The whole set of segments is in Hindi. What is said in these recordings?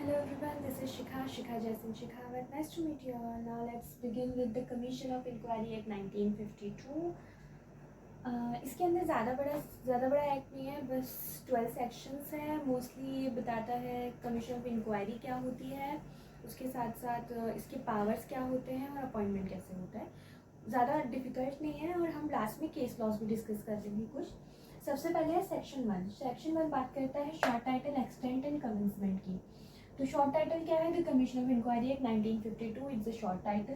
Hello everyone, this is Shikha Jason Shekhawat. Nice to meet you all. Now let's begin with the Commission of Inquiry Act 1952. इसके अंदर ज़्यादा बड़ा एक्ट नहीं है, बस 12 सेक्शंस हैं. मोस्टली ये बताता है कमीशन ऑफ इंक्वायरी क्या होती है, उसके साथ साथ इसके पावर्स क्या होते हैं और अपॉइंटमेंट कैसे होता है. ज़्यादा डिफ़िकल्ट नहीं है और हम लास्ट में केस लॉज भी डिस्कस कर लेंगे कुछ. सबसे पहले है सेक्शन 1 बात करता है short title, extent and commencement की. तो शॉर्ट टाइटल क्या है? The commission of inquiry act 1952, it's a short title.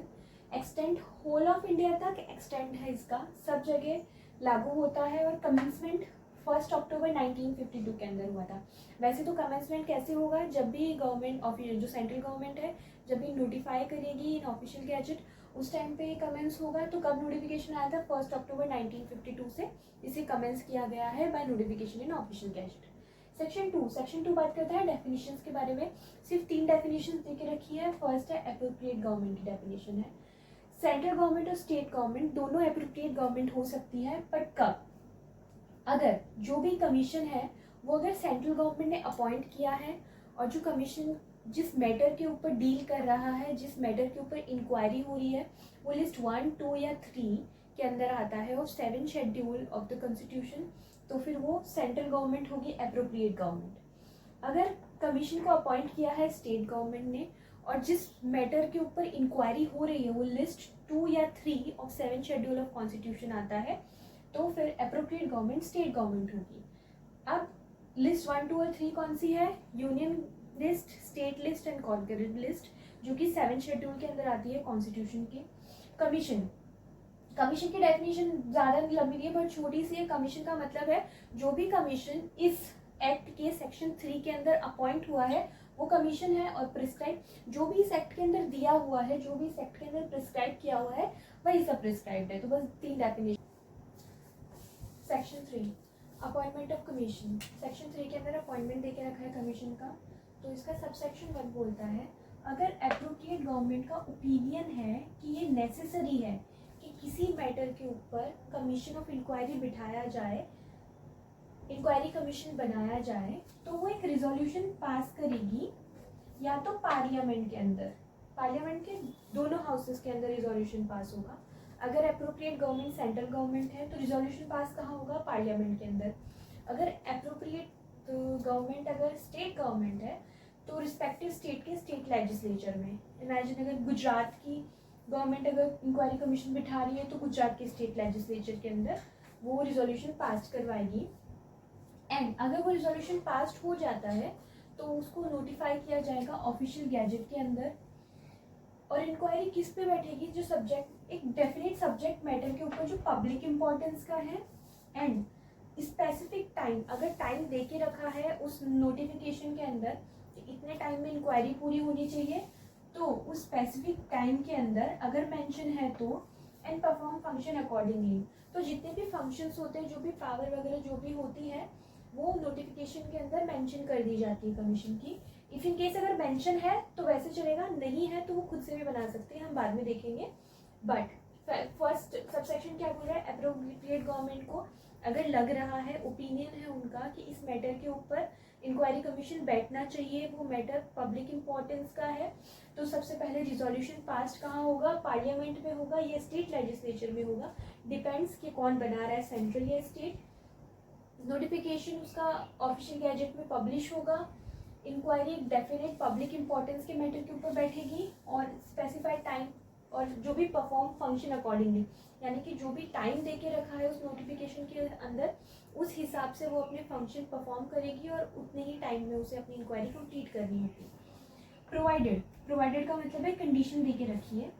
Extent whole of India तक एक्सटेंट है इसका, सब जगह लागू होता है. और कमेंसमेंट 1 अक्टूबर 1952 के अंदर हुआ था. वैसे तो कमेंसमेंट कैसे होगा? जब भी गवर्नमेंट ऑफिस जो सेंट्रल गवर्नमेंट है जब भी नोटिफाई करेगी इन ऑफिशियल गैजेट, उस टाइम पे कमेंस होगा. तो कब नोटिफिकेशन आया था? 1 अक्टूबर 1952 से इसे कमेंस किया गया है by notification in official gazette. Section 2 बात करता है डेफिनेशंस के बारे में. सिर्फ 3 डेफिनेशंस दे के रखी है. फर्स्ट है एप्रोप्रिएट गवर्नमेंट की डेफिनेशन है. सेंट्रल गवर्नमेंट और स्टेट गवर्नमेंट दोनों एप्रोप्रिएट गवर्नमेंट हो सकती है, बट कब? अगर जो भी कमीशन है वो अगर सेंट्रल गवर्नमेंट ने अपॉइंट किया है और जो कमीशन जिस मैटर के ऊपर डील कर रहा है, जिस मैटर के ऊपर इंक्वायरी हो रही है, वो लिस्ट 1, 2 या 3 के अंदर आता है और 7 शेड्यूल ऑफ द कॉन्स्टिट्यूशन, तो फिर वो सेंट्रल गवर्नमेंट होगी, एप्रोप्रिएट गवर्नमेंट. अगर कमीशन को अपॉइंट किया है स्टेट गवर्नमेंट ने और जिस मैटर के ऊपर इंक्वायरी हो रही है वो लिस्ट 2 या 3 ऑफ 7 शेड्यूल ऑफ कॉन्स्टिट्यूशन आता है, तो फिर एप्रोप्रिएट गवर्नमेंट स्टेट गवर्नमेंट होगी. अब लिस्ट 1, 2 और 3 कौन सी है? Union list, state list and concurrent list, जो कि 7 शेड्यूल के अंदर आती है कॉन्स्टिट्यूशन की. कमीशन की डेफिनेशन ज़्यादा लंबी नहीं है, बहुत छोटी सी है. कमीशन का मतलब है जो भी कमीशन इस एक्ट के सेक्शन 3 के अंदर अपॉइंट हुआ है वो कमीशन है. और प्रिस्क्राइब जो भी इस एक्ट के अंदर दिया हुआ है, जो भी इस एक्ट के अंदर प्रिस्क्राइब किया हुआ है वही सब प्रिस्क्राइब्ड है. तो बस 3 definition. Section 3 appointment of commission. Section 3 के अंदर अपॉइंटमेंट दे के रखा है कमीशन का. तो इसका सब सेक्शन 1 बोलता है अगर एप्रोप्रिएट गवर्नमेंट का ओपिनियन है कि ये नेसेसरी है कि किसी मैटर के ऊपर कमीशन ऑफ इंक्वायरी बिठाया जाए, इंक्वायरी कमीशन बनाया जाए, तो वो एक रिजोल्यूशन पास करेगी या तो पार्लियामेंट के अंदर, पार्लियामेंट के दोनों हाउसेस के अंदर रिजोल्यूशन पास होगा. अगर एप्रोप्रिएट गवर्नमेंट सेंट्रल गवर्नमेंट है तो रिजोल्यूशन पास कहाँ होगा? पार्लियामेंट के अंदर. अगर एप्रोप्रिएट गवर्नमेंट अगर स्टेट गवर्नमेंट है तो रिस्पेक्टिव स्टेट के स्टेट लेजिस्लेचर में. इमेजिन अगर गुजरात की गवर्नमेंट अगर इंक्वायरी कमीशन बिठा रही है तो गुजरात के स्टेट लेजिस्लेचर के अंदर वो रिजोल्यूशन पास करवाएगी. एंड अगर वो रिजोल्यूशन पास हो जाता है तो उसको नोटिफाई किया जाएगा ऑफिशियल गैजेट के अंदर. और इंक्वायरी किस पे बैठेगी? जो सब्जेक्ट, एक डेफिनेट सब्जेक्ट मैटर के ऊपर जो पब्लिक इम्पोर्टेंस का है एंड स्पेसिफिक टाइम, अगर टाइम दे के रखा है उस नोटिफिकेशन के अंदर इतने टाइम में इंक्वायरी पूरी होनी चाहिए, तो उस स्पेसिफिक टाइम के अंदर अगर मेंशन है तो एंड परफॉर्म फंक्शन अकॉर्डिंगली. तो जितने भी फंक्शंस होते हैं, जो भी पावर वगैरह जो भी होती है वो नोटिफिकेशन के अंदर मेंशन कर दी जाती है कमीशन की. इफ इन केस अगर मेंशन है तो वैसे चलेगा, नहीं है तो वो खुद से भी बना सकते हैं, हम बाद में देखेंगे. बट फर्स्ट सबसेक्शन क्या बोल रहा है? एप्रोप्रिएट गवर्नमेंट को अगर लग रहा है, ओपिनियन है उनका कि इस मैटर के ऊपर इंक्वायरी कमीशन बैठना चाहिए, वो मैटर पब्लिक इम्पोर्टेंस का है, तो सबसे पहले रिजोल्यूशन पास कहाँ होगा? पार्लियामेंट में होगा या स्टेट लेजिस्लेचर में होगा, डिपेंड्स कि कौन बना रहा है, सेंट्रल या स्टेट. नोटिफिकेशन उसका ऑफिशियल गैजेट में पब्लिश होगा. इंक्वायरी एक डेफिनेट पब्लिक इम्पोर्टेंस के मैटर के ऊपर बैठेगी और स्पेसिफाइड टाइम और जो भी परफॉर्म फंक्शन अकॉर्डिंगली, यानी कि जो भी टाइम दे के रखा है उस नोटिफिकेशन के अंदर उस हिसाब से वो अपने फंक्शन परफॉर्म करेगी और उतने ही टाइम में उसे अपनी इंक्वायरी कंप्लीट करनी होगी. प्रोवाइडेड का मतलब है कंडीशन दे के रखी है.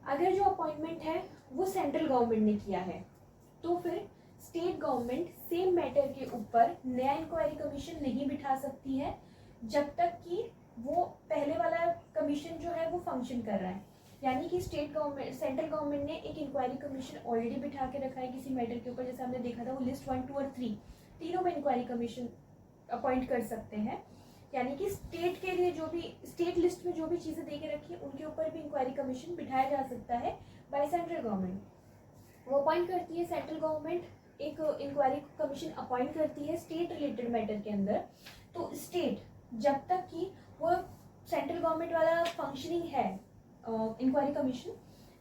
अगर जो अपॉइंटमेंट है वो सेंट्रल गवर्नमेंट ने किया है तो फिर स्टेट गवर्नमेंट सेम मैटर के ऊपर नया इंक्वायरी कमीशन नहीं बिठा सकती है जब तक कि वो पहले वाला कमीशन जो है वो फंक्शन कर रहा है. यानी कि स्टेट गवर्नमेंट, सेंट्रल गवर्नमेंट ने एक इंक्वायरी कमीशन ऑलरेडी बिठा के रखा है किसी मैटर के ऊपर, जैसे हमने देखा था वो लिस्ट 1, 2 और 3 तीनों में इंक्वायरी कमीशन अपॉइंट कर सकते हैं. यानी कि स्टेट के लिए जो भी स्टेट लिस्ट में जो भी चीज़ें दे के रखी है उनके ऊपर भी इंक्वायरी कमीशन बिठाया जा सकता है बाय सेंट्रल गवर्नमेंट. वो अपॉइंट करती है सेंट्रल गवर्नमेंट, एक इंक्वायरी कमीशन अपॉइंट करती है स्टेट रिलेटेड मैटर के अंदर. तो स्टेट जब तक कि वो गवर्नमेंट वाला फंक्शनिंग है इंक्वायरी कमीशन,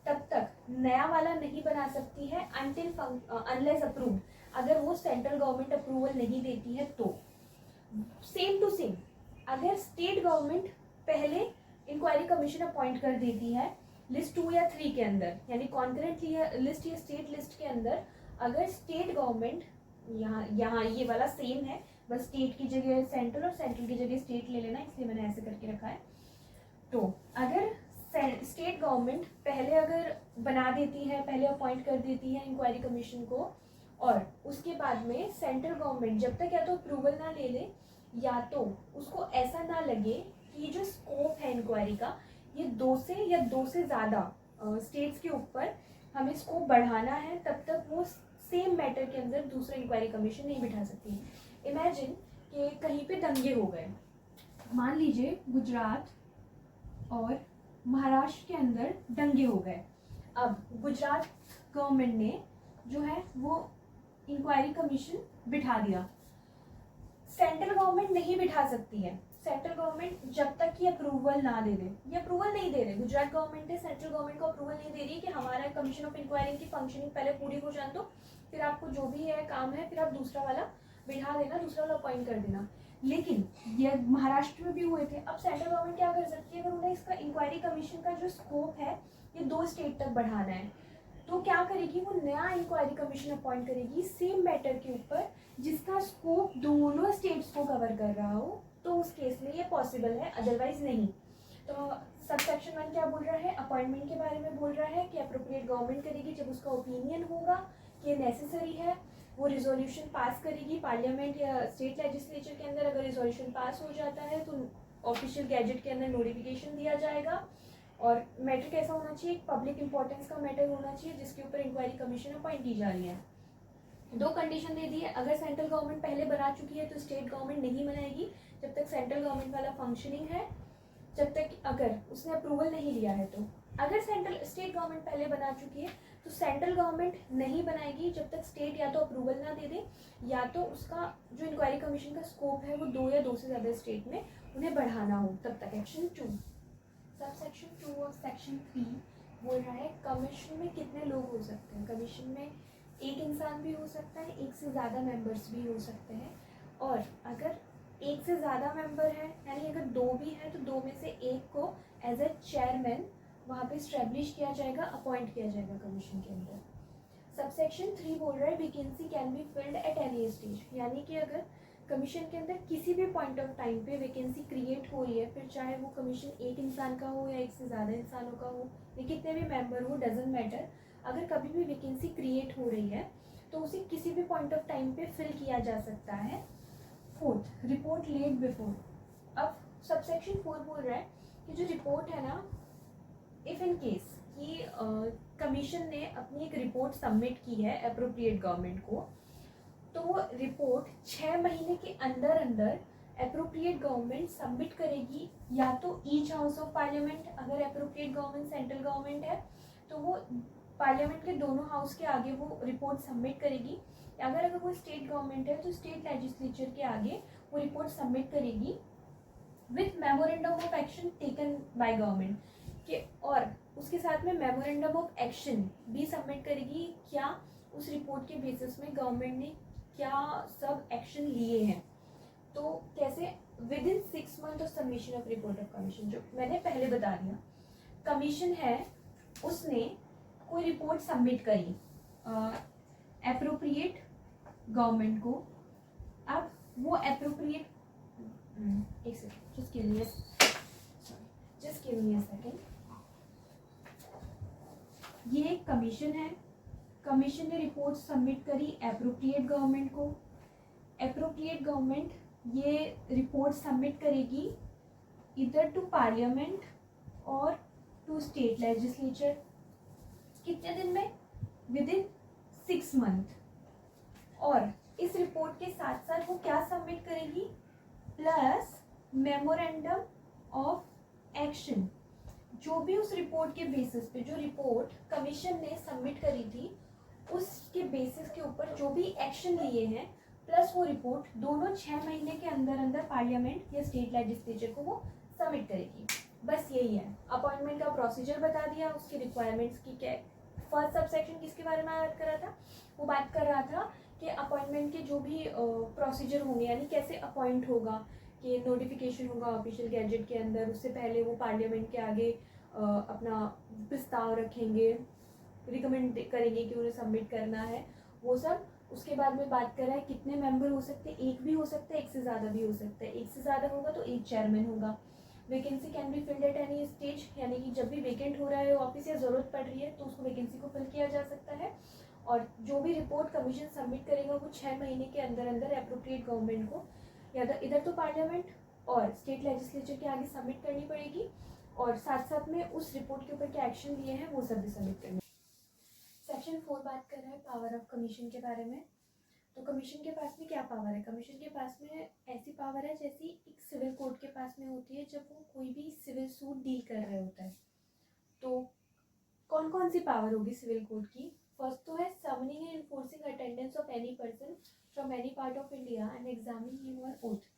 तब तक नया वाला नहीं बना सकती है अनटिल अनलेस अप्रूव। अगर वो सेंट्रल गवर्नमेंट अप्रूवल नहीं देती है तो सेम टू सेम अगर स्टेट गवर्नमेंट पहले इंक्वायरी कमीशन अपॉइंट कर देती है लिस्ट 2 या 3 के अंदर, यानी कॉन्करेंट लिस्ट या स्टेट लिस्ट के अंदर, अगर स्टेट गवर्नमेंट यहाँ ये वाला सेम है, बस स्टेट की जगह सेंट्रल और सेंट्रल की जगह स्टेट ले लेना, इसलिए मैंने ऐसे करके रखा है। तो अगर स्टेट गवर्नमेंट पहले अगर बना देती है, पहले अपॉइंट कर देती है इंक्वायरी कमीशन को, और उसके बाद में सेंट्रल गवर्नमेंट जब तक या तो अप्रूवल ना ले ले या तो उसको ऐसा ना लगे कि जो स्कोप है इंक्वायरी का ये 2 से या 2 से ज़्यादा स्टेट्स के ऊपर हमें स्कोप बढ़ाना है, तब तक वो सेम मैटर के अंदर दूसरा इंक्वायरी कमीशन नहीं बिठा सकती। इमेजिन कि कहीं पे दंगे हो गए, मान लीजिए गुजरात और महाराष्ट्र के अंदर दंगे हो गए। अब गुजरात गवर्नमेंट ने जो है वो इंक्वायरी कमीशन बिठा दिया, सेंट्रल गवर्नमेंट नहीं बिठा सकती है। सेंट्रल गवर्नमेंट जब तक कि अप्रूवल ना दे दे, ये अप्रूवल नहीं दे रहे, गुजरात गवर्नमेंट ने सेंट्रल गवर्नमेंट को अप्रूवल नहीं दे रही कि हमारा कमीशन ऑफ इंक्वायरी की फंक्शनिंग पहले पूरी हो जाए, तो फिर आपको जो भी है काम है फिर आप दूसरा वाला बिठा देना, दूसरा वाला अपॉइंट कर देना। लेकिन ये महाराष्ट्र में भी हुए थे। अब सेंट्रल गवर्नमेंट क्या कर सकती है, अगर उन्हें इसका इंक्वायरी कमीशन का जो स्कोप है ये 2 स्टेट तक बढ़ाना है, तो क्या करेगी, वो नया इंक्वायरी कमीशन अपॉइंट करेगी सेम मैटर के ऊपर जिसका स्कोप दोनों स्टेट्स को कवर कर रहा हो, तो उस केस में ये पॉसिबल है, अदरवाइज नहीं। तो सब सेक्शन 1 क्या बोल रहा है, अपॉइंटमेंट के बारे में बोल रहा है कि अप्रोप्रिएट गवर्नमेंट करेगी जब उसका ओपिनियन होगा कि नेसेसरी है, वो रिजोल्यूशन पास करेगी पार्लियामेंट या स्टेट लेजिस्लेचर के अंदर। अगर रिजोल्यूशन पास हो जाता है तो ऑफिशियल गैजेट के अंदर नोटिफिकेशन दिया जाएगा, और मैटर कैसा होना चाहिए, एक पब्लिक इंपॉर्टेंस का मैटर होना चाहिए जिसके ऊपर इंक्वायरी कमीशन अपॉइंट की जा रही है। 2 कंडीशन दे दी है, अगर सेंट्रल गवर्नमेंट पहले बना चुकी है तो स्टेट गवर्नमेंट नहीं बनाएगी जब तक सेंट्रल गवर्नमेंट वाला फंक्शनिंग है, जब तक अगर उसने अप्रूवल नहीं लिया है। तो अगर स्टेट गवर्नमेंट पहले बना चुकी है तो सेंट्रल गवर्नमेंट नहीं बनाएगी जब तक स्टेट या तो अप्रूवल ना दे दे या तो उसका जो इंक्वायरी कमीशन का स्कोप है वो 2 या 2 से ज़्यादा स्टेट में उन्हें बढ़ाना हो, तब तक। एक्शन 2 सब सेक्शन 2 और सेक्शन 3 बोल रहा है कमीशन में कितने लोग हो सकते हैं। कमीशन में एक इंसान भी हो सकता है, एक से ज़्यादा मेंबर्स भी हो सकते हैं, और अगर एक से ज़्यादा मेंबर है यानी अगर 2 भी हैं तो 2 में से एक को एज ए चेयरमैन वहाँ पे स्टैब्लिश किया जाएगा, अपॉइंट किया जाएगा कमीशन के अंदर। सबसेक्शन 3 बोल रहा है vacancy can be filled at any stage, यानी कि अगर कमीशन के अंदर किसी भी पॉइंट ऑफ टाइम पे वैकेंसी क्रिएट हो रही है, फिर चाहे वो कमीशन एक इंसान का हो या एक से ज़्यादा इंसानों का हो या कितने भी मेंबर हो, डजेंट मैटर, अगर कभी भी वैकेंसी क्रिएट हो रही है तो उसे किसी भी पॉइंट ऑफ टाइम पे फिल किया जा सकता है। 4th report late before. अब सबसेक्शन 4 बोल रहा है कि जो रिपोर्ट है ना, इफ़ इन केस कि कमीशन ने अपनी एक रिपोर्ट सबमिट की है अप्रोप्रिएट गवर्नमेंट को, तो वो रिपोर्ट 6 महीने के अंदर अंदर अप्रोप्रिएट गवर्नमेंट सबमिट करेगी, या तो ईच हाउस ऑफ पार्लियामेंट, अगर अप्रोप्रिएट गवर्नमेंट सेंट्रल गवर्नमेंट है तो वो पार्लियामेंट के दोनों हाउस के आगे वो रिपोर्ट सबमिट करेगी, अगर वो स्टेट गवर्नमेंट है तो स्टेट लेजिस्लेचर के आगे वो रिपोर्ट सबमिट करेगी with memorandum of action taken by government के, और उसके साथ में मेमोरेंडम ऑफ एक्शन भी सबमिट करेगी, क्या उस रिपोर्ट के बेसिस में गवर्नमेंट ने क्या सब एक्शन लिए हैं। तो कैसे, with in 6 month of submission of report of commission, जो मैंने पहले बता दिया, कमीशन है उसने कोई रिपोर्ट सबमिट करी एप्रोप्रिएट गवर्नमेंट को, अब वो एप्रोप्रिएट एक second just give me a second, ये एक कमीशन है, कमीशन ने रिपोर्ट सबमिट करी एप्रोप्रिएट गवर्नमेंट को, एप्रोप्रिएट गवर्नमेंट ये रिपोर्ट सबमिट करेगी इधर टू पार्लियामेंट और टू स्टेट लेजिस्लेचर, कितने दिन में, विद इन 6 मंथ, और इस रिपोर्ट के साथ साथ वो क्या सबमिट करेगी, प्लस मेमोरेंडम ऑफ एक्शन, जो भी उस रिपोर्ट के बेसिस पे, जो रिपोर्ट कमीशन ने सबमिट करी थी उसके बेसिस के ऊपर जो भी एक्शन लिए हैं, प्लस वो रिपोर्ट दोनों 6 महीने के अंदर अंदर पार्लियामेंट या स्टेट लेजिस्लेचर को वो सबमिट करेगी। बस यही है, अपॉइंटमेंट का प्रोसीजर बता दिया, उसकी रिक्वायरमेंट्स की क्या। फर्स्ट सबसेक्शन किसके बारे में बात कर रहा था, वो बात कर रहा था कि अपॉइंटमेंट के जो भी प्रोसीजर होंगे, यानी कैसे अपॉइंट होगा, कि नोटिफिकेशन होगा ऑफिशियल गैजेट के अंदर, उससे पहले वो पार्लियामेंट के आगे अपना प्रस्ताव रखेंगे, रिकमेंड करेंगे कि उन्हें सबमिट करना है, वो सब। उसके बाद में बात कर रहा है कितने मेंबर हो सकते हैं, एक भी हो सकता है, एक से ज़्यादा भी हो सकता है। एक से ज़्यादा होगा तो एक चेयरमैन होगा। Vacancy can be filled at any stage, यानी कि जब भी वेकेंट हो रहा है ऑफिस या ज़रूरत पड़ रही है तो उसको वैकेंसी को फिल किया जा सकता है। और जो भी रिपोर्ट कमीशन सबमिट करेगा वो 6 महीने के अंदर अंदर अप्रोप्रिएट गवर्नमेंट को, या इधर तो पार्लियामेंट और स्टेट लेजिस्लेचर के आगे सबमिट करनी पड़ेगी, और साथ साथ में उस रिपोर्ट के ऊपर क्या एक्शन लिए हैं वो सब भी सबमिट करने। सेक्शन 4 बात कर रहा है पावर ऑफ कमीशन के बारे में। तो कमीशन के पास में क्या पावर है, कमीशन के पास में ऐसी पावर है जैसी एक सिविल कोर्ट के पास में होती है जब वो कोई भी सिविल सूट डील कर रहे होता है। तो कौन कौन सी पावर होगी सिविल कोर्ट की। फर्स्ट तो है summoning and enforcing attendance of any person from any part of India and examining him on oath.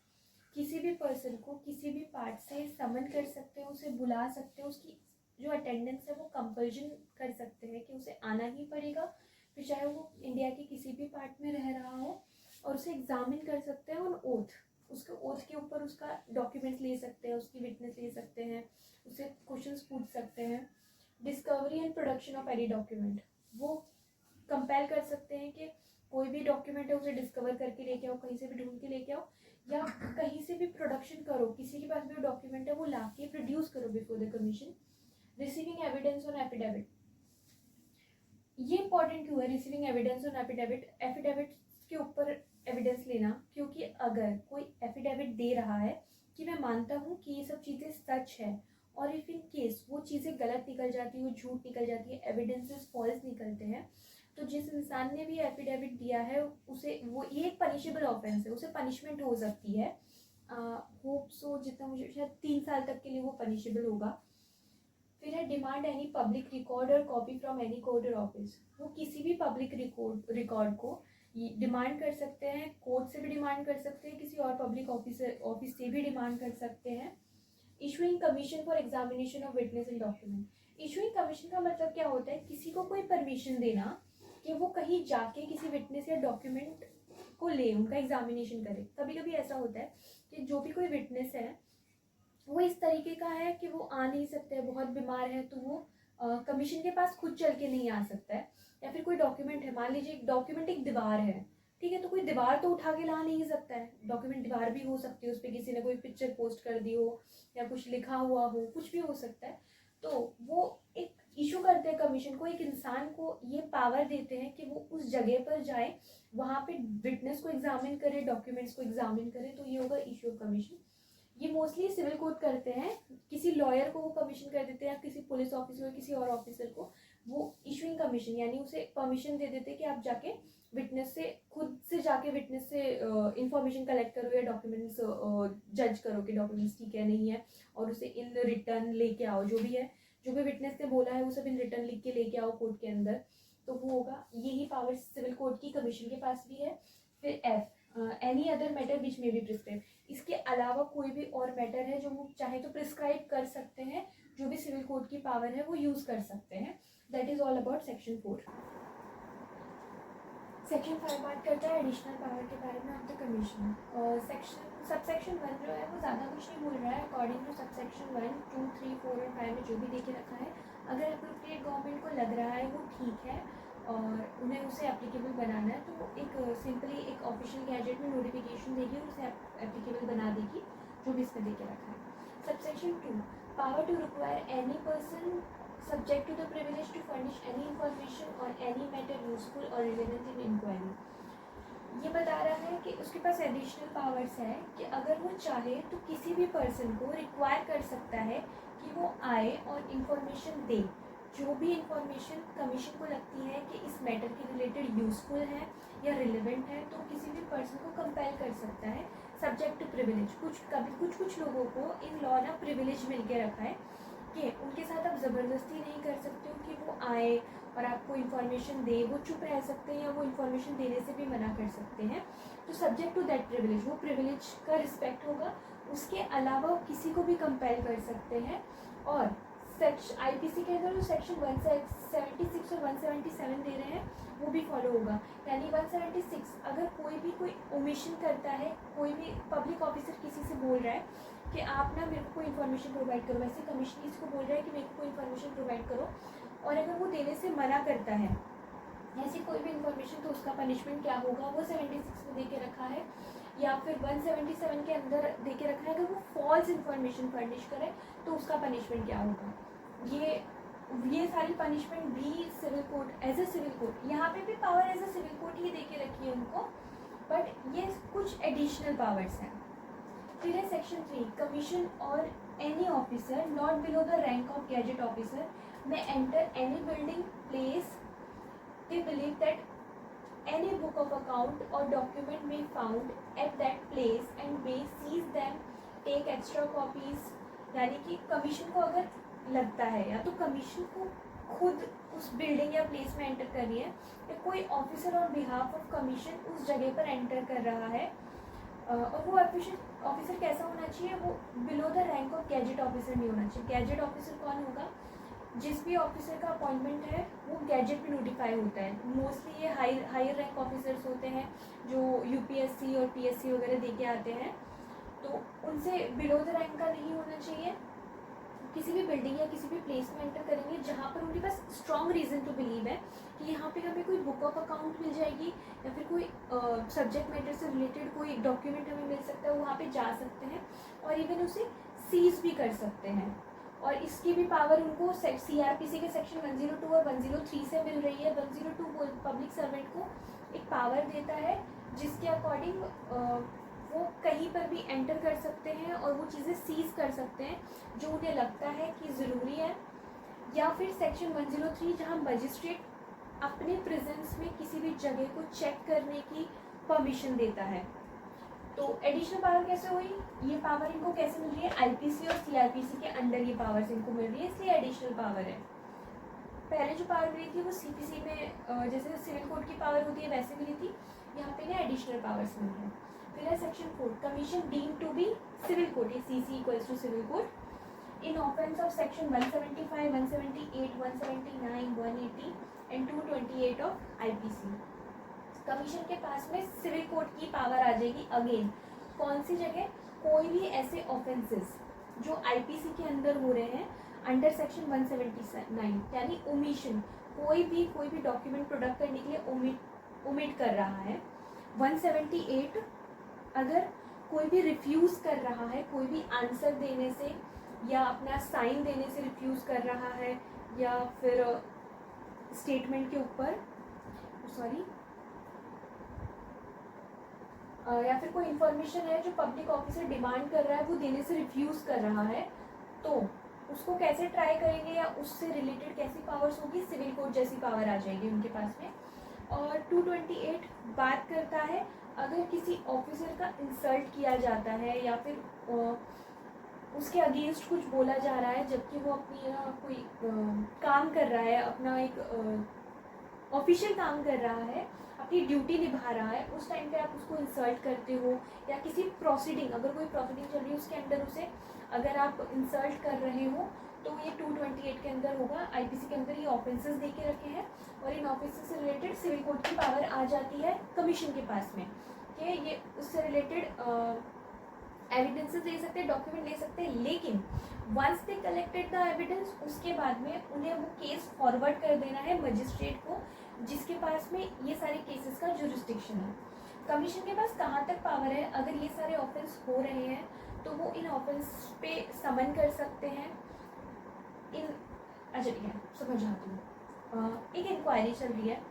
किसी भी पर्सन को किसी भी पार्ट से समन कर सकते हैं, उसे बुला सकते हैं, उसकी जो अटेंडेंस है वो कंपल्जन कर सकते हैं कि उसे आना ही पड़ेगा, फिर चाहे वो इंडिया के किसी भी पार्ट में रह रहा हो, और उसे एग्जामिन कर सकते हैं ऑन ओथ। उसके ओथ के ऊपर उसका डॉक्यूमेंट्स ले सकते हैं, उसकी विटनेस ले सकते हैं, उससे क्वेश्चंस पूछ सकते हैं। Discovery and production of any document, वो कंपेल कर सकते हैं कि कोई भी डॉक्यूमेंट है उसे डिस्कवर करके लेके आओ, कहीं से भी ढूंढ के लेके आओ, या कहीं से भी प्रोडक्शन करो, किसी के पास भी डॉक्यूमेंट है वो ला के प्रोड्यूस करो before the commission. Receiving evidence on affidavit, ये इंपॉर्टेंट क्यों है receiving evidence on affidavit, affidavit के ऊपर एविडेंस लेना, क्योंकि अगर कोई एफिडेविट दे रहा है कि मैं मानता हूँ कि ये सब चीज़ें सच है, और इफ इन केस वो चीज़ें गलत निकल जाती है, वो झूठ निकल जाती है, एविडेंसेस फॉल्स निकलते हैं, तो जिस इंसान ने भी एफिडेविट दिया है उसे, वो ये एक पनिशेबल ऑफेंस है, उसे पनिशमेंट हो सकती है। होप सो जितना मुझे शायद 3 साल तक के लिए वो पनिशेबल होगा। फिर है डिमांड एनी पब्लिक रिकॉर्ड और कॉपी फ्रॉम एनी कोर्ट और ऑफिस, वो किसी भी पब्लिक रिकॉर्ड को डिमांड कर सकते हैं, कोर्ट से भी डिमांड कर सकते हैं, किसी और पब्लिक ऑफिस से भी डिमांड कर सकते हैं। Issuing commission for examination of witness and document, issuing commission का मतलब क्या होता है, किसी को कोई परमिशन देना कि वो कहीं जाके किसी विटनेस या डॉक्यूमेंट को ले, उनका एग्जामिनेशन करे। कभी कभी ऐसा होता है कि जो भी कोई विटनेस है वो इस तरीके का है कि वो आ नहीं सकते, बहुत बीमार है, तो वो कमीशन के पास खुद चल के नहीं आ सकता है। या फिर कोई डॉक्यूमेंट है, मान लीजिए एक डॉक्यूमेंट एक दीवार है, ठीक है, तो कोई दीवार तो उठा के ला नहीं सकता है, डॉक्यूमेंट दीवार भी हो सकती है, उस पर किसी ने कोई पिक्चर पोस्ट कर दी हो या कुछ लिखा हुआ हो, कुछ भी हो सकता है। तो वो एक इशू करते हैं कमीशन को, एक इंसान को ये पावर देते हैं कि वो उस जगह पर जाए, वहाँ पे विटनेस को एग्जामिन करे, डॉक्यूमेंट्स को एग्जामिन करे, तो ये होगा इशू ऑफ कमीशन। ये मोस्टली सिविल कोर्ट करते हैं, किसी लॉयर को वो कमीशन कर देते हैं, या किसी पुलिस ऑफिसर, किसी और ऑफिसर को वो इशूइंग कमीशन, यानी उसे परमिशन दे देते हैं कि आप जाके विटनेस से, खुद से जाके विटनेस से इंफॉर्मेशन कलेक्ट करो या डॉक्यूमेंट्स जज करो कि डॉक्यूमेंट्स ठीक है नहीं है, और उसे इन रिटर्न लेके आओ, जो भी है, जो भी विटनेस ने बोला है वो सब इन रिटर्न लिख के लेके आओ कोर्ट के अंदर, तो वो होगा। यही पावर सिविल कोर्ट की कमीशन के पास भी है। फिर F, any other matter which may be prescribe, इसके अलावा कोई भी और मैटर है जो वो चाहे तो प्रिस्क्राइब कर सकते हैं, जो भी सिविल कोड की पावर है वो यूज़ कर सकते हैं। That is all about section 4। Section 5 बात करता है एडिशनल पावर के बारे में ऑफ द कमीशन। सबसेक्शन 1 जो है वो ज़्यादा कुछ नहीं बोल रहा है, अकॉर्डिंग टू सबसेक्शन 1, 2, 3, 4 और 5 में जो भी देके रखा है, अगर अप्रोप्रिएट गवर्नमेंट को लग रहा है वो ठीक है और उन्हें उसे एप्लीकेबल बनाना है, तो वो एक सिंपली एक ऑफिशियल गैजेट में नोटिफिकेशन देगी और उसे एप्लीकेबल बना देगी, जो भी इसमें देके रखा है। Subsection 2, power to require any person subject to the privilege to furnish any information on any matter useful or relevant in inquiry। ये बता रहा है कि उसके पास एडिशनल पावर्स है कि अगर वो चाहे तो किसी भी पर्सन को रिक्वायर कर सकता है कि वो आए और इन्फॉर्मेशन दे, जो भी इंफॉर्मेशन कमीशन को लगती है कि इस मैटर के रिलेटेड यूजफुल है या रिलेवेंट है, तो किसी भी पर्सन को कंपेल कर सकता है सब्जेक्ट टू प्रिविलेज। कुछ लोगों को इन लॉ ना प्रिविलेज मिल के रखा है कि उनके साथ आप ज़बरदस्ती नहीं कर सकते हो कि वो आए और आपको इन्फॉर्मेशन दे, वो चुप रह सकते हैं या वो इन्फॉर्मेशन देने से भी मना कर सकते हैं। तो सब्जेक्ट टू दैट प्रिविलेज, वो प्रिविलेज का रिस्पेक्ट होगा, उसके अलावा वो किसी को भी कंपेल कर सकते हैं। और सेक्शन आईपीसी के अंदर जो सेक्शन 176 और 177 दे रहे हैं वो भी फॉलो होगा। यानी 176 अगर कोई ओमिशन करता है, कोई भी पब्लिक ऑफिसर किसी से बोल रहा है कि आप ना मेरे को कोई इन्फॉर्मेशन प्रोवाइड करो, वैसे कमिश्नर इसको बोल रहा है कि मेरे को कोई इन्फॉर्मेशन प्रोवाइड करो, और अगर वो देने से मना करता है ऐसी कोई भी इन्फॉर्मेशन, तो उसका पनिशमेंट क्या होगा वो 76 में दे के रखा है। या फिर 177 के अंदर दे के रखा है अगर वो फॉल्स इन्फॉर्मेशन फर्निश करे तो उसका पनिशमेंट क्या होगा। ये सारी पनिशमेंट भी civil court as a civil court, यहाँ पे भी power as a civil court ही दे के रखी है उनको, बट ये कुछ एडिशनल पावर्स हैं। फिर है सेक्शन 3, कमीशन और any officer not below the rank of gazette officer may enter any building place they believe that any book of account or document may found at that place and may seize them, take extra copies। यानी कि कमीशन को अगर लगता है या तो कमीशन को खुद उस बिल्डिंग या प्लेस में एंटर करनी है या कोई officer on behalf of commission उस जगह पर एंटर कर रहा है, और वो ऑफिसर कैसा होना चाहिए, वो below the rank of gazette officer नहीं होना चाहिए। गैजेट ऑफिसर कौन होगा, जिस भी ऑफिसर का अपॉइंटमेंट है वो गैजेट में नोटिफाई होता है। मोस्टली ये हायर रैंक ऑफिसर्स होते हैं जो यूपीएससी और पीएससी वगैरह दे के आते हैं, तो उनसे बिलो द रैंक का नहीं होना चाहिए। किसी भी बिल्डिंग या किसी भी प्लेस में एंटर करेंगे जहाँ पर उनके पास स्ट्रॉन्ग रीज़न टू बिलीव है कि यहाँ पे हमें कोई बुक ऑफ अकाउंट मिल जाएगी या फिर कोई सब्जेक्ट मैटर से रिलेटेड कोई डॉक्यूमेंट हमें मिल सकता है, वहाँ पे जा सकते हैं और इवन उसे सीज भी कर सकते हैं। और इसकी भी पावर उनको सीआरपीसी के सेक्शन 102 और 103 से मिल रही है। 102 पब्लिक सर्वेंट को एक पावर देता है जिसके अकॉर्डिंग वो कहीं पर भी एंटर कर सकते हैं और वो चीज़ें सीज कर सकते हैं जो उन्हें लगता है कि ज़रूरी है। या फिर सेक्शन 103 जहाँ मजिस्ट्रेट अपने प्रेजेंस में किसी भी जगह को चेक करने की परमिशन देता है। तो एडिशनल पावर कैसे हुई, ये पावर इनको कैसे मिल रही है, आईपीसी और सीआरपीसी के अंडर ये पावर्स इनको मिल रही है, इसलिए एडिशनल पावर है। पहले जो पावर मिली थी वो सीपीसी में जैसे सिविल कोड की पावर होती है वैसे मिली थी, यहाँ पे ना एडिशनल पावर्स मिल रही है। फिर है section 4, commission deem to be civil code, ये CC equals to civil code in offence of section 175, 178, 179, 180 and 228 of IPC. Commission के पास में सिविल कोड की पावर आ जाएगी अगेन, कौन सी जगह, कोई भी ऐसे ऑफेंसेस जो आईपीसी के अंदर हो रहे हैं अंडर सेक्शन 179, यानी ओमिशन, कोई भी डॉक्यूमेंट प्रोडक्ट करने के लिए ओमिट कर रहा है। 178 अगर कोई भी रिफ्यूज़ कर रहा है, कोई भी आंसर देने से या अपना साइन देने से रिफ्यूज़ कर रहा है, या फिर स्टेटमेंट के ऊपर या फिर कोई इन्फॉर्मेशन है जो पब्लिक ऑफिसर डिमांड कर रहा है वो देने से रिफ्यूज़ कर रहा है, तो उसको कैसे ट्राई करेंगे या उससे रिलेटेड कैसी पावर्स होगी, सिविल कोड जैसी पावर आ जाएगी उनके पास में। और 228 बात करता है अगर किसी ऑफिसर का इंसल्ट किया जाता है या फिर उसके अगेंस्ट कुछ बोला जा रहा है जबकि वो अपनी कोई काम कर रहा है, अपना एक ऑफिशियल काम कर रहा है, अपनी ड्यूटी निभा रहा है, उस टाइम पे आप उसको इंसल्ट करते हो, या किसी प्रोसीडिंग, अगर कोई प्रोसीडिंग चल रही है उसके अंदर उसे अगर आप इंसल्ट कर रहे हो तो ये 228 के अंदर होगा। आईपीसी के अंदर ये ऑफेंसेस दे के रखे हैं और इन ऑफेंसेस से रिलेटेड सिविल कोड की पावर आ जाती है कमीशन के पास में कि ये उससे रिलेटेड एविडेंसेस ले सकते हैं, डॉक्यूमेंट ले सकते हैं, लेकिन once they collected the evidence उसके बाद में उन्हें वो केस फॉरवर्ड कर देना है मजिस्ट्रेट को जिसके पास में ये सारे केसेस का जुरिस्डिक्शन है। कमीशन के पास कहाँ तक पावर है, अगर ये सारे ऑफेंस हो रहे हैं तो वो इन ऑफेंस पे समन कर सकते हैं। अच्छा ठीक है, समझ आती हूँ। एक इंक्वायरी चल रही है,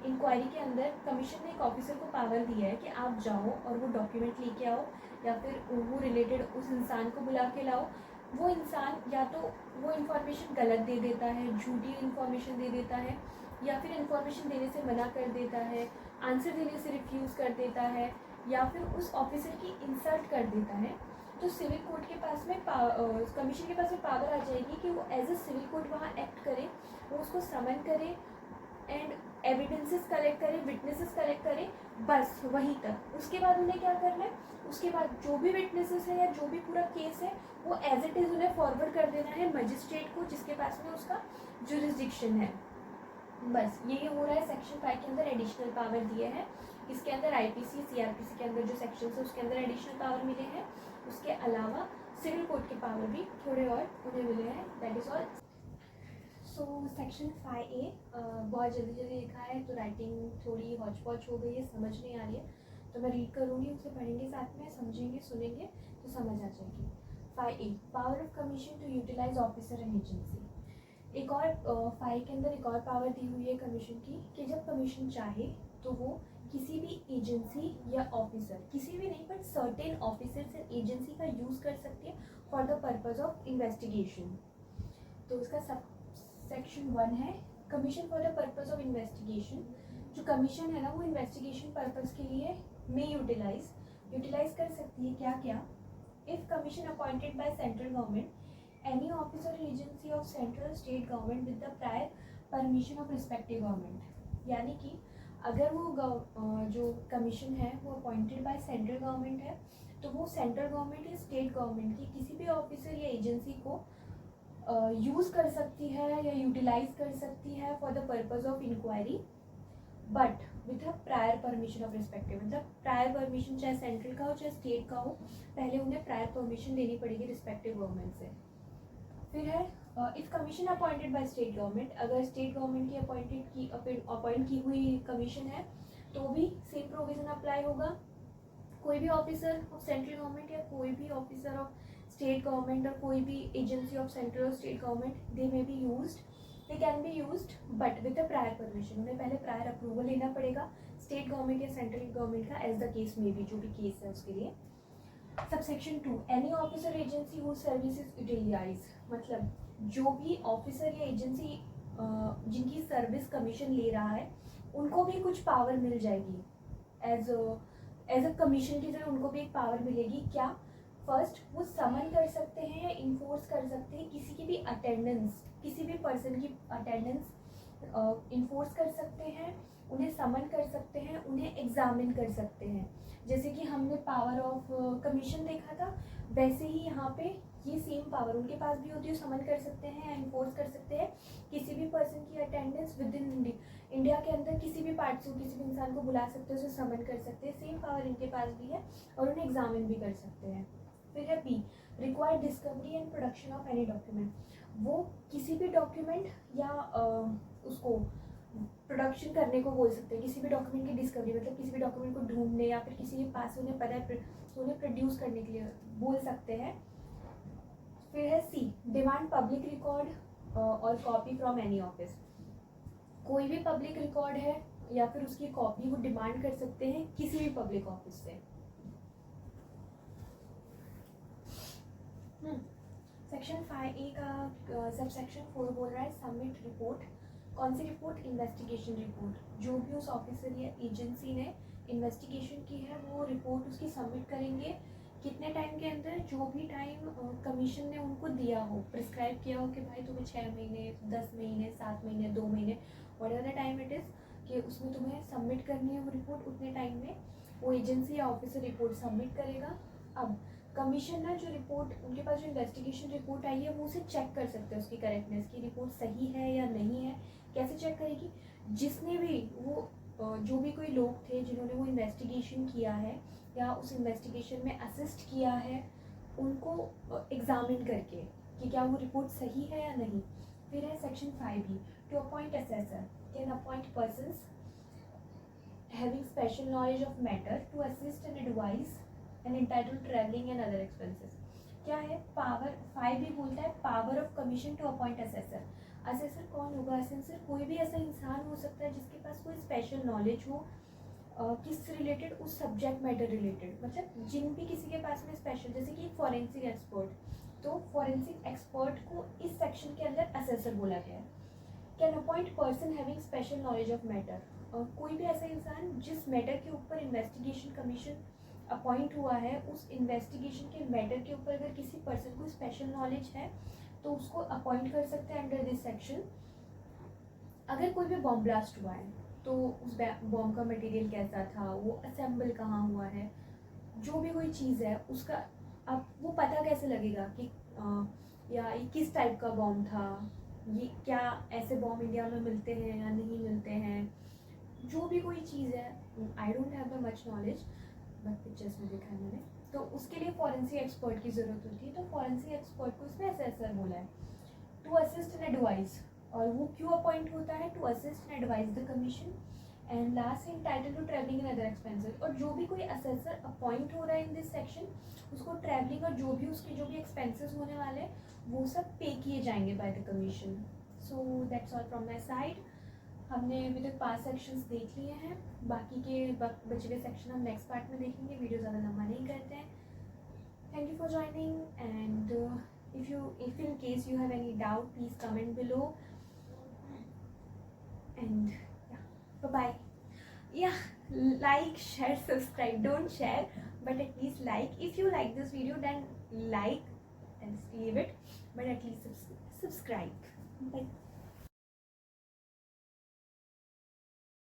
इंक्वायरी के अंदर कमीशन ने एक ऑफिसर को पावर दिया है कि आप जाओ और वो डॉक्यूमेंट लेके आओ या फिर वो रिलेटेड उस इंसान को बुला के लाओ। वो इंसान या तो वो इन्फॉर्मेशन गलत दे देता है, झूठी इन्फॉर्मेशन दे देता है, या फिर इन्फॉर्मेशन देने से मना कर देता है, आंसर देने से रिफ्यूज़ कर देता है, या फिर उस ऑफिसर की इंसल्ट कर देता है, तो सिविल कोर्ट के पास में कमीशन के पास में पावर आ जाएगी कि वो एज ए सिविल कोर्ट वहाँ एक्ट करे, वो उसको समन करे एंड एविडेंसेस कलेक्ट करे, विटनेसेस कलेक्ट करे, बस वहीं तक। उसके बाद उन्हें क्या करना है, उसके बाद जो भी विटनेसेस है या जो भी पूरा केस है वो एज इट इज़ उन्हें फॉरवर्ड कर देना है मजिस्ट्रेट को, जिसके पास में उसका जुरिस्डिक्शन है। बस ये हो रहा है सेक्शन 5 के अंदर एडिशनल पावर दिए हैं। इसके अंदर आईपीसी सीआरपीसी के अंदर जो सेक्शन है उसके अंदर एडिशनल पावर मिले हैं। उसके अलावा सिविल कोड के पावर भी थोड़े और उन्हें मिले हैं। That is all. So section 5A बहुत जल्दी जल्दी लिखा है तो राइटिंग थोड़ी हौच पौच हो गई है, समझ नहीं आ रही है, तो मैं रीड करूँगी, उसे पढ़ेंगे साथ में, समझेंगे सुनेंगे तो समझ आ जाएगी। 5A power of commission to utilise officer and agency. एक और 5 के अंदर एक और पावर दी हुई है कमीशन की कि जब कमीशन चाहे तो वो किसी भी एजेंसी या ऑफिसर, किसी भी नहीं but certain officers and agency का यूज़ कर सकती है for the purpose of investigation. तो इसका सब सेक्शन 1 है commission for the purpose of investigation. जो कमीशन है ना वो इन्वेस्टिगेशन पर्पज के लिए में यूटिलाइज कर सकती है क्या क्या। If commission appointed by central government any officer or agency of central state government with the prior permission of respective government। यानी कि अगर वो जो कमीशन है वो अपॉइंटेड बाय सेंट्रल गवर्नमेंट है तो वो सेंट्रल गवर्नमेंट या स्टेट गवर्नमेंट की किसी भी ऑफिसर या एजेंसी को यूज़ कर सकती है या यूटिलाइज कर सकती है for the purpose of inquiry, but with a prior permission of respective. मतलब प्रायर परमिशन चाहे सेंट्रल का हो चाहे स्टेट का हो, पहले उन्हें प्रायर परमिशन लेनी पड़ेगी रिस्पेक्टिव गवर्नमेंट से। फिर है if commission appointed by state government, अगर स्टेट गवर्नमेंट की अपॉइंट की हुई कमीशन है तो भी सेम प्रोविजन अप्लाई होगा। कोई भी ऑफिसर ऑफ सेंट्रल गवर्नमेंट या कोई भी ऑफिसर ऑफ स्टेट गवर्नमेंट और कोई भी एजेंसी ऑफ सेंट्रल और state government they may be used, they can be used but with a prior permission. उन्हें पहले प्रायर अप्रूवल लेना पड़ेगा स्टेट गवर्नमेंट या सेंट्रल गवर्नमेंट का, एज द केस में भी जो भी केस है उसके लिए। Subsection 2 any officer agency whose services utilise. मतलब जो भी ऑफिसर या एजेंसी जिनकी सर्विस कमीशन ले रहा है उनको भी कुछ पावर मिल जाएगी एज अ कमीशन की तरह, उनको भी एक पावर मिलेगी। क्या? फर्स्ट वो समन कर सकते हैं या इन्फोर्स कर सकते हैं किसी की भी अटेंडेंस, किसी भी पर्सन की अटेंडेंस इन्फोर्स कर सकते हैं, उन्हें समन कर सकते हैं, उन्हें एग्जामिन कर सकते हैं। जैसे कि हमने पावर ऑफ कमीशन देखा था, वैसे ही यहाँ पे ये सेम पावर उनके पास भी होती है, समन कर सकते हैं या इन्फोर्स कर सकते हैं किसी भी पर्सन की अटेंडेंस विद इन इंडिया के अंदर, किसी भी पार्ट से किसी भी इंसान को बुला सकते हैं, उसे समन कर सकते हैं, सेम पावर इनके पास भी है और उन्हें एग्जामिन भी कर सकते हैं। फिर है be required discovery and production of any document. वो किसी भी डॉक्यूमेंट या उसको प्रोडक्शन करने को बोल सकते हैं, किसी भी डॉक्यूमेंट की डिस्कवरी, मतलब किसी भी डॉक्यूमेंट को ढूंढने या फिर किसी के पास उन्हें पता है तो उन्हें प्रोड्यूस करने के लिए बोल सकते हैं। फिर है सी डिमांड पब्लिक रिकॉर्ड और कॉपी फ्रॉम एनी ऑफिस। कोई भी पब्लिक रिकॉर्ड है या फिर उसकी कॉपी वो डिमांड कर सकते हैं किसी भी पब्लिक ऑफिस से। सेक्शन 5A का सब सेक्शन 4 बोल रहा है सबमिट रिपोर्ट। कौन सी रिपोर्ट? Investigation report. जो भी उस ऑफिसर या एजेंसी ने इन्वेस्टिगेशन की है वो रिपोर्ट उसकी सबमिट करेंगे। कितने टाइम के अंदर? जो भी टाइम कमीशन ने उनको दिया हो, प्रिस्क्राइब किया हो कि भाई तुम्हें 6 महीने 10 महीने 7 महीने 2 महीने what ever the time it is, कि उसमें तुम्हें सबमिट करनी है वो रिपोर्ट, उतने टाइम में वो एजेंसी या ऑफिसर रिपोर्ट सबमिट करेगा। अब कमीशन ना जो रिपोर्ट उनके पास जो इन्वेस्टिगेशन रिपोर्ट आई है वो उसे चेक कर सकते हैं, उसकी करेक्टनेस की, रिपोर्ट सही है या नहीं है। कैसे चेक करेगी? जिसने भी वो जो भी कोई लोग थे जिन्होंने वो इन्वेस्टिगेशन किया है या उस इन्वेस्टिगेशन में असिस्ट किया है उनको एग्जामिन करके कि क्या वो रिपोर्ट सही है या नहीं। फिर है section 5B to appoint assessor can appoint persons having special knowledge of matter to assist and advise and entitled travelling and other expenses. क्या है? पावर 5B बोलता है power of commission to appoint assessor. Assessor कौन होगा? असेसर कोई भी ऐसा इंसान हो सकता है जिसके पास कोई स्पेशल नॉलेज हो किस रिलेटेड, उस सब्जेक्ट मैटर रिलेटेड, मतलब जिन भी किसी के पास में स्पेशल, जैसे कि फॉरेंसिक एक्सपर्ट, तो फॉरेंसिक एक्सपर्ट को इस सेक्शन के अंदर असेसर बोला गया है। Can appoint person having special knowledge of matter, कोई भी ऐसा इंसान जिस मैटर के ऊपर इन्वेस्टिगेशन कमीशन अपॉइंट हुआ है उस इन्वेस्टिगेशन के मैटर के ऊपर अगर किसी पर्सन को स्पेशल नॉलेज है तो उसको अपॉइंट कर सकते हैं अंडर दिस सेक्शन। अगर कोई भी बॉम्ब ब्लास्ट हुआ है तो उस बॉम्ब का मटेरियल कैसा था, वो असेंबल कहाँ हुआ है, जो भी कोई चीज़ है उसका अब वो पता कैसे लगेगा कि या ये किस टाइप का बॉम्ब था, ये क्या ऐसे बॉम्ब इंडिया में मिलते हैं या नहीं मिलते हैं, जो भी कोई चीज़ है। I don't have the much knowledge, but pictures में देखा है मैंने। तो उसके लिए फॉरेंसिक एक्सपर्ट की ज़रूरत होती है। तो फॉरेंसिक एक्सपर्ट को इसमें असेसर बोला है, टू असिस्ट एंड एडवाइस। और वो क्यों अपॉइंट होता है, to assist and advise the commission. And last title to travelling and other expenses. और जो भी कोई असेसर अपॉइंट हो रहा है इन दिस सेक्शन, उसको ट्रैवलिंग और जो भी उसके जो भी एक्सपेंसेस होने वाले हैं वो सब पे किए जाएंगे by the commission. So that's all from my side. हमने अभी तक 5 सेक्शंस देख लिए हैं, बाकी के बचे हुए सेक्शन हम नेक्स्ट पार्ट में देखेंगे। वीडियो ज़्यादा लंबा नहीं करते हैं। Thank you for joining and if in case you have any doubt, please comment below. And yeah, bye bye. Yeah, like, share, subscribe. Don't share, but at least like. If you like this video, then like and leave it, but at least subscribe. Bye.